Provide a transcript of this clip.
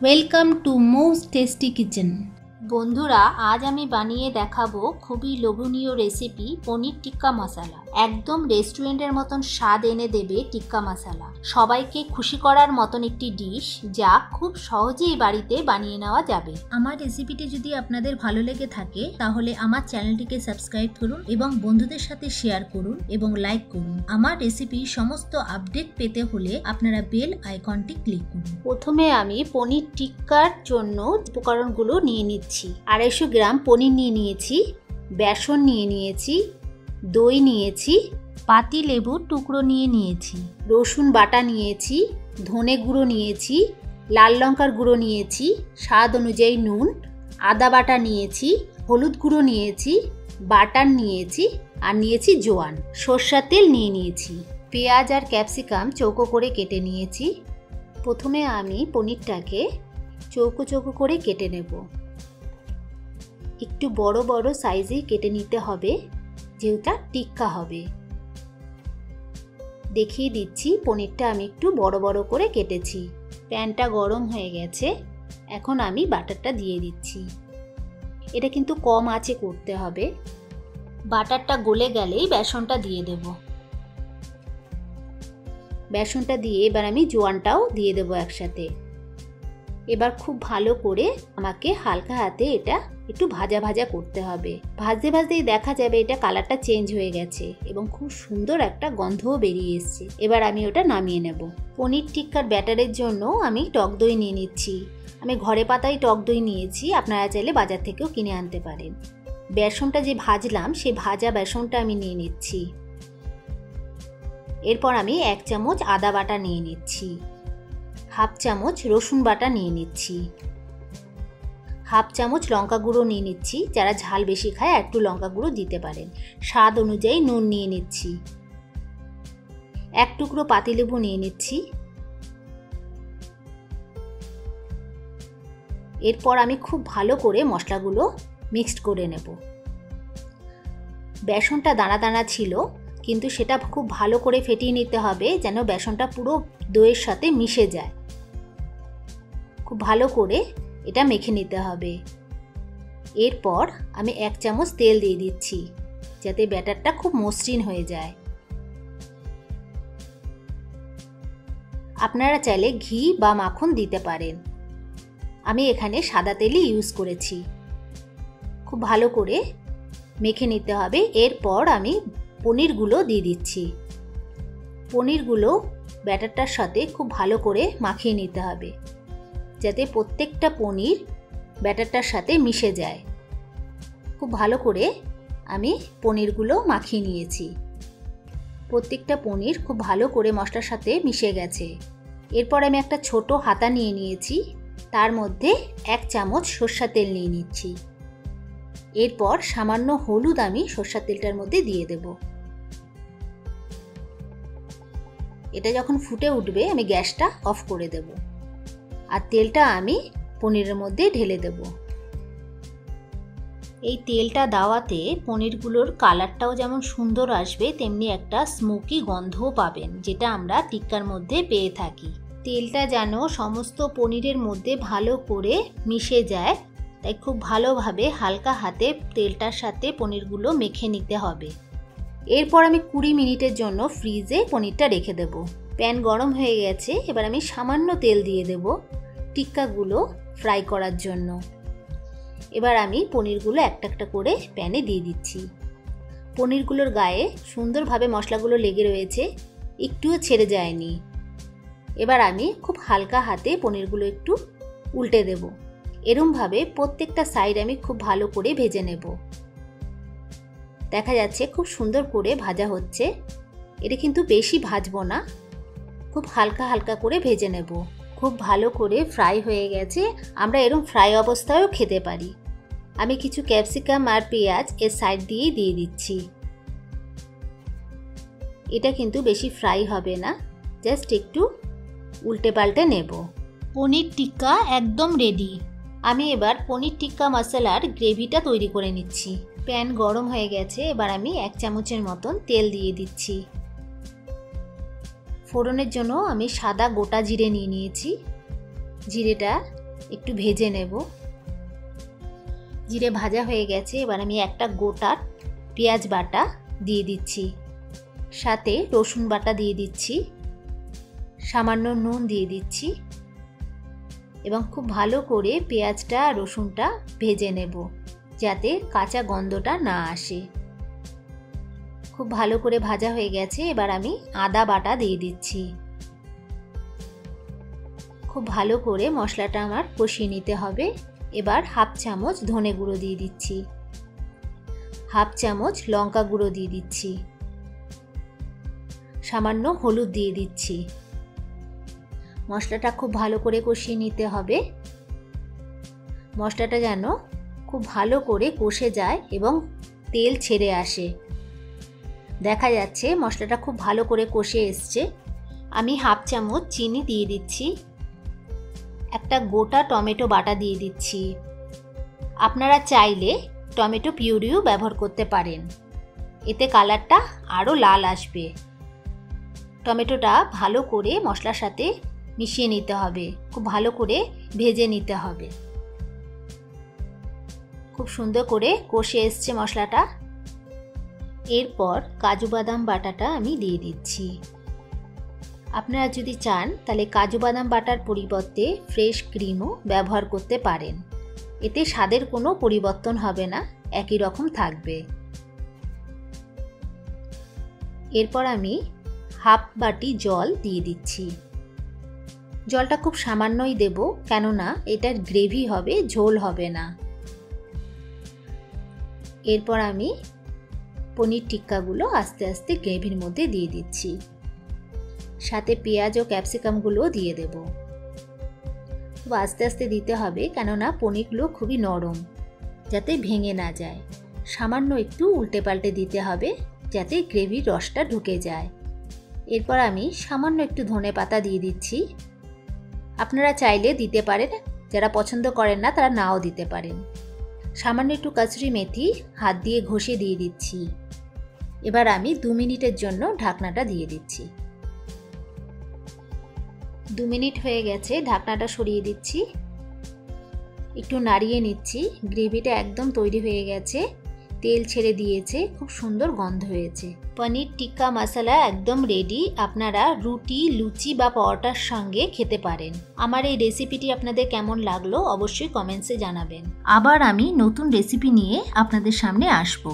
Welcome to মোজ tasty kitchen. বন্ধুরা, আজ আমি বানিয়ে দেখাবো খুবই লোভনীয় রেসিপি পনির টিক্কা মশলা। একদম রেস্টুরেন্টের মতন স্বাদ এনে দেবে টিক্কা মশলা। সবাইকে খুশি করার মতন একটি ডিশ যা খুব সহজেই বাড়িতে বানিয়ে নেওয়া যাবে। আমার রেসিপিটি যদি আপনাদের ভালো লেগে থাকে তাহলে আমার চ্যানেলটিকে সাবস্ক্রাইব করুন এবং বন্ধুদের সাথে শেয়ার করুন এবং লাইক করুন। আমার রেসিপির সমস্ত আপডেট পেতে হলে আপনারা বেল আইকনটি ক্লিক করুন। প্রথমে আমি পনির টিক্কার জন্য উপকরণগুলো নিয়ে নিচ্ছি। 250 গ্রাম পনির নিয়ে নিয়েছি, বেসন নিয়ে নিয়েছি, দই নিয়েছি, পাতি লেবুর টুকরো নিয়ে নিয়েছি, রসুন বাটা নিয়েছি, ধনে গুঁড়ো নিয়েছি, লাল লঙ্কার গুঁড়ো নিয়েছি, স্বাদ অনুযায়ী নুন, আদা বাটা নিয়েছি, হলুদ গুঁড়ো নিয়েছি, বাটার নিয়েছি আর নিয়েছি জোয়ান। সরষের তেল নিয়ে নিয়েছি। পেঁয়াজ আর ক্যাপসিকাম চৌকো করে কেটে নিয়েছি। প্রথমে আমি পনিরটাকে চৌকো চৌকো করে কেটে নেব। একটু বড় বড় সাইজে কেটে নিতে হবে, যেটা টিক্কা হবে। দেখিয়ে দিচ্ছি, পনিরটা আমি একটু বড় বড় করে কেটেছি। প্যানটা গরম হয়ে গেছে, এখন আমি বাটারটা দিয়ে দিচ্ছি। এটা কিন্তু কম আঁচে করতে হবে। বাটারটা গলে গেলেই বেসনটা দিয়ে দেব। বেসনটা দিয়ে এবার আমি জোয়ানটাও দিয়ে দেব একসাথে। এবার খুব ভালো করে আমাকে হালকা হাতে এটা একটু ভাজা ভাজা করতে হবে। ভাজতে ভাজতেই দেখা যাবে এটা কালারটা চেঞ্জ হয়ে গেছে এবং খুব সুন্দর একটা গন্ধও বেরিয়ে এসছে। এবার আমি ওটা নামিয়ে নেব। পনির টিক্কার ব্যাটারের জন্য আমি টক দই নিয়ে নিচ্ছি। আমি ঘরে পাতায় টক দই নিয়েছি, আপনারা চাইলে বাজার থেকেও কিনে আনতে পারেন। বেসনটা যে ভাজলাম সেই ভাজা বেসনটা আমি নিয়ে নিচ্ছি। এরপর আমি 1 চামচ আদা বাটা নিয়ে নিচ্ছি, 1/2 চামচ রসুন বাটা নিয়ে নিচ্ছি, 1/2 চামচ লঙ্কা গুঁড়ো নিয়ে নিচ্ছি। যারা ঝাল বেশি খায় একটু লঙ্কা গুঁড়ো দিতে পারেন। স্বাদ অনুযায়ী নুন নিয়ে নিচ্ছি। 1 টুকরো পাতিলেবু নিয়ে নিচ্ছি। এরপর আমি খুব ভালো করে মশলাগুলো মিক্সড করে নেব। বেসনটা দানা দানা ছিল, কিন্তু সেটা খুব ভালো করে ফেটিয়ে নিতে হবে যেন বেসনটা পুরো দইয়ের সাথে মিশে যায়। খুব ভালো করে এটা মেখে নিতে হবে। এরপর আমি 1 চামচ তেল দিয়ে দিচ্ছি, যাতে ব্যাটারটা খুব মসৃণ হয়ে যায়। আপনারা চাইলে ঘি বা মাখন দিতে পারেন। আমি এখানে সাদা তেলই ইউজ করেছি। খুব ভালো করে মেখে নিতে হবে। এরপর আমি পনিরগুলো দিয়ে দিচ্ছি। পনিরগুলো ব্যাটারটার সাথে খুব ভালো করে মাখিয়ে নিতে হবে, যাতে প্রত্যেকটা পনির ব্যাটারটার সাথে মিশে যায়। খুব ভালো করে আমি পনিরগুলো মাখিয়ে নিয়েছি। প্রত্যেকটা পনির খুব ভালো করে মশলার সাথে মিশে গেছে। এরপর আমি একটা ছোট হাতা নিয়ে নিয়েছি, তার মধ্যে 1 চামচ সরষের তেল নিয়ে নিচ্ছি। এরপর সামান্য হলুদ আমি সরষের তেলটার মধ্যে দিয়ে দেব। এটা যখন ফুটে উঠবে আমি গ্যাসটা অফ করে দেব আর তেলটা আমি পনিরের মধ্যে ঢেলে দেব। এই তেলটা দেওয়াতে পনিরগুলোর কালারটাও যেমন সুন্দর আসবে, তেমনি একটা স্মোকি গন্ধও পাবেন, যেটা আমরা টিক্কার মধ্যে পেয়ে থাকি। তেলটা যেন সমস্ত পনিরের মধ্যে ভালো করে মিশে যায়, তাই খুব ভালোভাবে হালকা হাতে তেলটার সাথে পনিরগুলো মেখে নিতে হবে। এরপর আমি 20 মিনিটের জন্য ফ্রিজে পনিরটা রেখে দেব। প্যান গরম হয়ে গেছে, এবার আমি সামান্য তেল দিয়ে দেব টিক্কাগুলো ফ্রাই করার জন্য। এবার আমি পনিরগুলো একটা একটা করে প্যানে দিয়ে দিচ্ছি। পনিরগুলোর গায়ে সুন্দরভাবে মশলাগুলো লেগে রয়েছে, একটুও ছেড়ে যায়নি। এবার আমি খুব হালকা হাতে পনিরগুলো একটু উল্টে দেব। এরমভাবে প্রত্যেকটা সাইড আমি খুব ভালো করে ভেজে নেব। দেখা যাচ্ছে খুব সুন্দর করে ভাজা হচ্ছে। এটা কিন্তু বেশি ভাজবো না, খুব হালকা হালকা করে ভেজে নেব। খুব ভালো করে ফ্রাই হয়ে গেছে। আমরা এরকম ফ্রাই অবস্থায়ও খেতে পারি। আমি কিছু ক্যাপসিকাম আর পেঁয়াজ এর সাইড দিয়েই দিয়ে দিচ্ছি। এটা কিন্তু বেশি ফ্রাই হবে না, জাস্ট একটু উল্টে পাল্টে নেব। পনির টিক্কা একদম রেডি। আমি এবার পনির টিক্কা মশলার গ্রেভিটা তৈরি করে নিচ্ছি। প্যান গরম হয়ে গেছে, এবার আমি 1 চামচের মতন তেল দিয়ে দিচ্ছি। ফোড়নের জন্য আমি সাদা গোটা জিরে নিয়ে নিয়েছি। জিরেটা একটু ভেজে নেব। জিরে ভাজা হয়ে গেছে, এবার আমি একটা গোটা পেঁয়াজ বাটা দিয়ে দিচ্ছি, সাথে রসুন বাটা দিয়ে দিচ্ছি, সামান্য নুন দিয়ে দিচ্ছি এবং খুব ভালো করে পেঁয়াজটা রসুনটা ভেজে নেব যাতে কাঁচা গন্ধটা না আসে। খুব ভালো করে ভাজা হয়ে গেছে, এবার আমি আদা বাটা দিয়ে দিচ্ছি। খুব ভালো করে মশলাটা আমার কষিয়ে নিতে হবে। এবার হাফ চামচ ধনে গুঁড়ো দিয়ে দিচ্ছি, হাফ চামচ লঙ্কা গুঁড়ো দিয়ে দিচ্ছি, সামান্য হলুদ দিয়ে দিচ্ছি। মশলাটা খুব ভালো করে কষিয়ে নিতে হবে। মশলাটা যেন খুব ভালো করে কষে যায় এবং তেল ছেড়ে আসে। দেখা যাচ্ছে মশলাটা খুব ভালো করে কষে এসছে। আমি হাফ চামচ চিনি দিয়ে দিচ্ছি, একটা গোটা টমেটো বাটা দিয়ে দিচ্ছি। আপনারা চাইলে টমেটো পিউরিও ব্যবহার করতে পারেন, এতে কালারটা আরও লাল আসবে। টমেটোটা ভালো করে মশলার সাথে মিশিয়ে নিতে হবে, খুব ভালো করে ভেজে নিতে হবে। খুব সুন্দর করে কষে এসছে মশলাটা। এরপর কাজু বাদাম বাটাটা আমি দিয়ে দিচ্ছি। আপনারা যদি চান তাহলে কাজু বাদাম বাটার পরিবর্তে ফ্রেশ ক্রিমও ব্যবহার করতে পারেন, এতে স্বাদের কোনো পরিবর্তন হবে না, একই রকম থাকবে। এরপর আমি হাফ বাটি জল দিয়ে দিচ্ছি। জলটা খুব সামান্যই দেব, কেননা এটার গ্রেভি হবে, ঝোল হবে না। এরপর আমি পনির টিক্কাগুলো আস্তে আস্তে গ্রেভির মধ্যে দিয়ে দিচ্ছি, সাথে পেঁয়াজ ও ক্যাপসিকামগুলোও দিয়ে দেব। খুব আস্তে আস্তে দিতে হবে, কেননা পনিরগুলো খুবই নরম, যাতে ভেঙে না যায়। সামান্য একটু উল্টে পাল্টে দিতে হবে যাতে গ্রেভির রসটা ঢুকে যায়। এরপর আমি সামান্য একটু ধনে পাতা দিয়ে দিচ্ছি। আপনারা চাইলে দিতে পারেন, যারা পছন্দ করেন না তারা নাও দিতে পারেন। সামান্য একটু কসুরি মেথি হাত দিয়ে ঘষে দিয়ে দিচ্ছি। এবার আমি 2 মিনিটের জন্য ঢাকনাটা দিয়ে দিচ্ছি। 2 মিনিট হয়ে গেছে, ঢাকনাটা সরিয়ে দিচ্ছি, একটু নাড়িয়ে নিচ্ছি। গ্রেভিটা একদম তৈরি হয়ে গেছে, তেল ছেড়ে দিয়েছে, খুব সুন্দর গন্ধ হয়েছে। পনির টিক্কা মশলা একদম রেডি। আপনারা রুটি, লুচি বা পরোটার সঙ্গে খেতে পারেন। আমার এই রেসিপিটি আপনাদের কেমন লাগলো অবশ্যই কমেন্টসে জানাবেন। আবার আমি নতুন রেসিপি নিয়ে আপনাদের সামনে আসবো।